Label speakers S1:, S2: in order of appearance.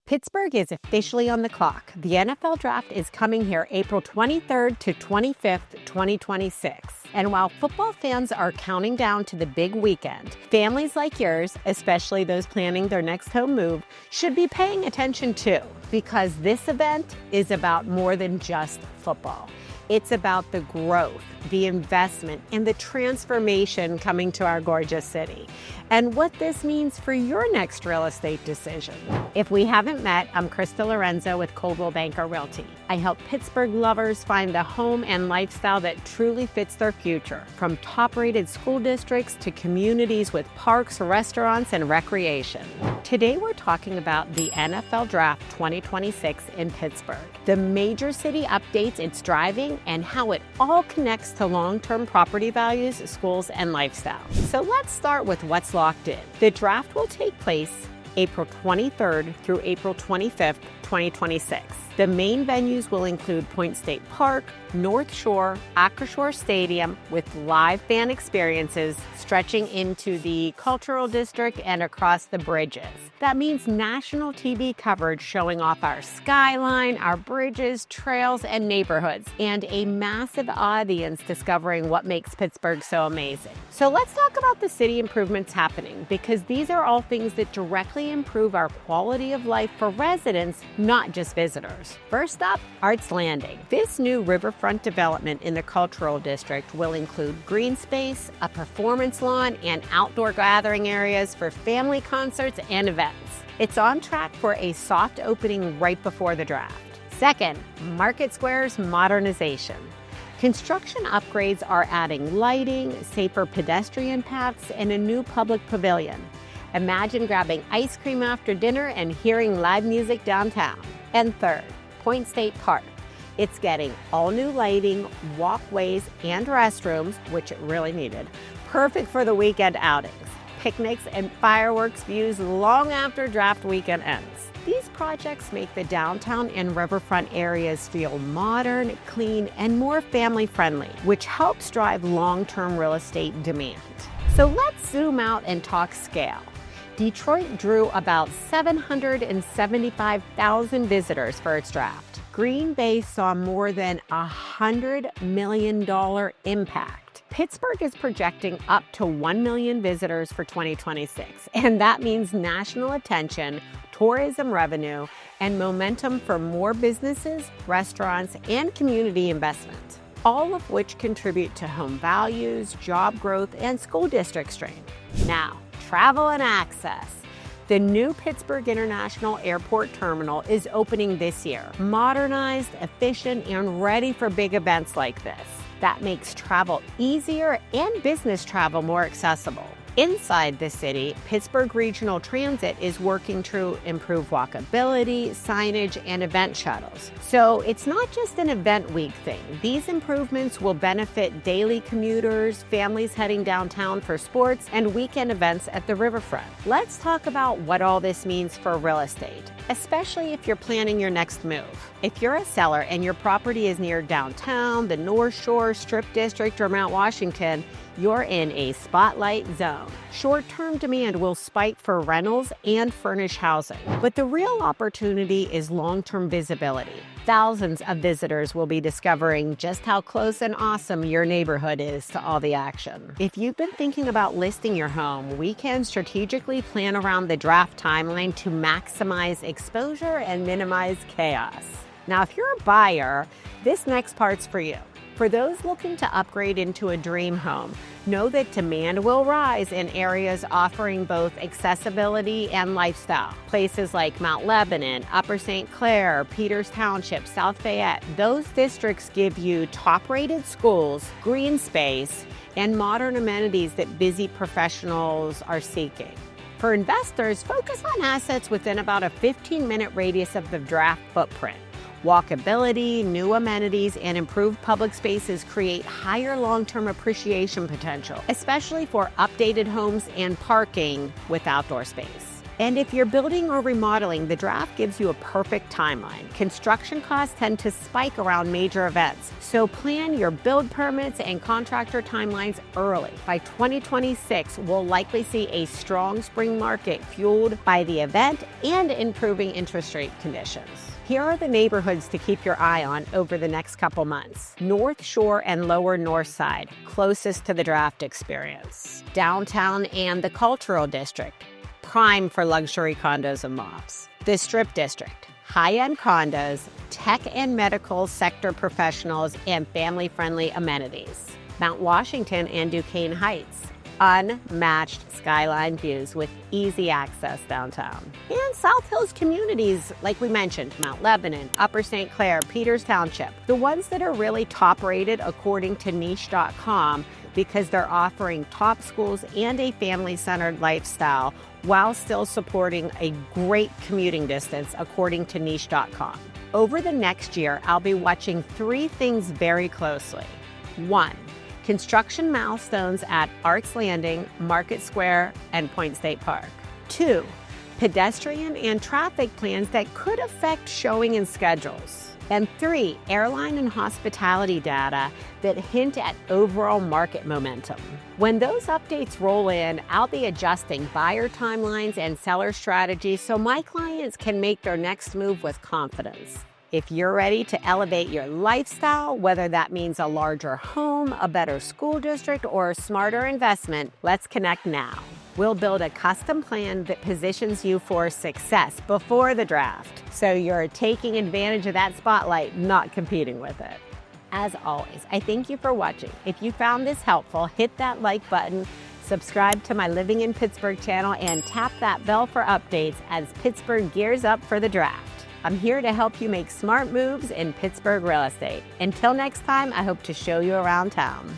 S1: Pittsburgh is officially on the clock. The NFL Draft is coming here April 23rd to 25th, 2026. And while football fans are counting down to the big weekend, families like yours, especially those planning their next home move, should be paying attention too, because this event is about more than just football. It's about the growth, the investment, and the transformation coming to our gorgeous city, and what this means for your next real estate decision. If we haven't met, I'm Krista Lorenzo with Coldwell Banker Realty. I help Pittsburgh lovers find the home and lifestyle that truly fits their future, from top-rated school districts to communities with parks, restaurants, and recreation. Today we're talking about the NFL Draft 2026 in Pittsburgh, the major city updates it's driving, and how it all connects to long-term property values, schools, and lifestyle. So let's start with what's locked in. The draft will take place April 23rd through April 25th, 2026. The main venues will include Point State Park, North Shore, Acrisure Stadium, with live band experiences stretching into the Cultural District and across the bridges. That means national TV coverage showing off our skyline, our bridges, trails, and neighborhoods, and a massive audience discovering what makes Pittsburgh so amazing. So let's talk about the city improvements happening, because these are all things that directly improve our quality of life for residents, not just visitors. First up, Arts Landing. This new riverfront development in the Cultural District will include green space, a performance lawn, and outdoor gathering areas for family concerts and events. It's on track for a soft opening right before the draft. Second, Market Square's modernization. Construction upgrades are adding lighting, safer pedestrian paths, and a new public pavilion. Imagine grabbing ice cream after dinner and hearing live music downtown. And third, Point State Park. It's getting all new lighting, walkways, and restrooms, which it really needed. Perfect for the weekend outings, picnics, and fireworks views long after draft weekend ends. These projects make the downtown and riverfront areas feel modern, clean, and more family-friendly, which helps drive long-term real estate demand. So let's zoom out and talk scale. Detroit drew about 775,000 visitors for its draft. Green Bay saw more than $100 million impact. Pittsburgh is projecting up to 1 million visitors for 2026, and that means national attention, tourism revenue, and momentum for more businesses, restaurants, and community investment, all of which contribute to home values, job growth, and school district strength. Now, travel and access. The new Pittsburgh International Airport Terminal is opening this year. Modernized, efficient, and ready for big events like this. That makes travel easier and business travel more accessible. Inside the city, Pittsburgh Regional Transit is working to improve walkability, signage, and event shuttles. So it's not just an event week thing. These improvements will benefit daily commuters, families heading downtown for sports, and weekend events at the riverfront. Let's talk about what all this means for real estate, especially if you're planning your next move. If you're a seller and your property is near downtown, the North Shore, Strip District, or Mount Washington, you're in a spotlight zone. Short-term demand will spike for rentals and furnished housing, but the real opportunity is long-term visibility. Thousands of visitors will be discovering just how close and awesome your neighborhood is to all the action. If you've been thinking about listing your home, we can strategically plan around the draft timeline to maximize exposure and minimize chaos. Now, if you're a buyer, this next part's for you. For those looking to upgrade into a dream home, know that demand will rise in areas offering both accessibility and lifestyle. Places like Mount Lebanon, Upper St. Clair, Peters Township, South Fayette, those districts give you top-rated schools, green space, and modern amenities that busy professionals are seeking. For investors, focus on assets within about a 15-minute radius of the draft footprint. Walkability, new amenities, and improved public spaces create higher long-term appreciation potential, especially for updated homes and parking with outdoor space. And if you're building or remodeling, the draft gives you a perfect timeline. Construction costs tend to spike around major events, so plan your build permits and contractor timelines early. By 2026, we'll likely see a strong spring market fueled by the event and improving interest rate conditions. Here are the neighborhoods to keep your eye on over the next couple months. North Shore and Lower North Side, closest to the draft experience. Downtown and the Cultural District, prime for luxury condos and lofts. The Strip District, high-end condos, tech and medical sector professionals, and family-friendly amenities. Mount Washington and Duquesne Heights, unmatched skyline views with easy access downtown. And South Hills communities, like we mentioned, Mount Lebanon, Upper St. Clair, Peters Township, the ones that are really top rated according to niche.com because they're offering top schools and a family-centered lifestyle while still supporting a great commuting distance according to niche.com. Over the next year, I'll be watching 3 things very closely. 1, construction milestones at Arts Landing, Market Square, and Point State Park. 2, pedestrian and traffic plans that could affect showing and schedules. And 3, airline and hospitality data that hint at overall market momentum. When those updates roll in, I'll be adjusting buyer timelines and seller strategies so my clients can make their next move with confidence. If you're ready to elevate your lifestyle, whether that means a larger home, a better school district, or a smarter investment, let's connect now. We'll build a custom plan that positions you for success before the draft, so you're taking advantage of that spotlight, not competing with it. As always, I thank you for watching. If you found this helpful, hit that like button, subscribe to my Living in Pittsburgh channel, and tap that bell for updates as Pittsburgh gears up for the draft. I'm here to help you make smart moves in Pittsburgh real estate. Until next time, I hope to show you around town.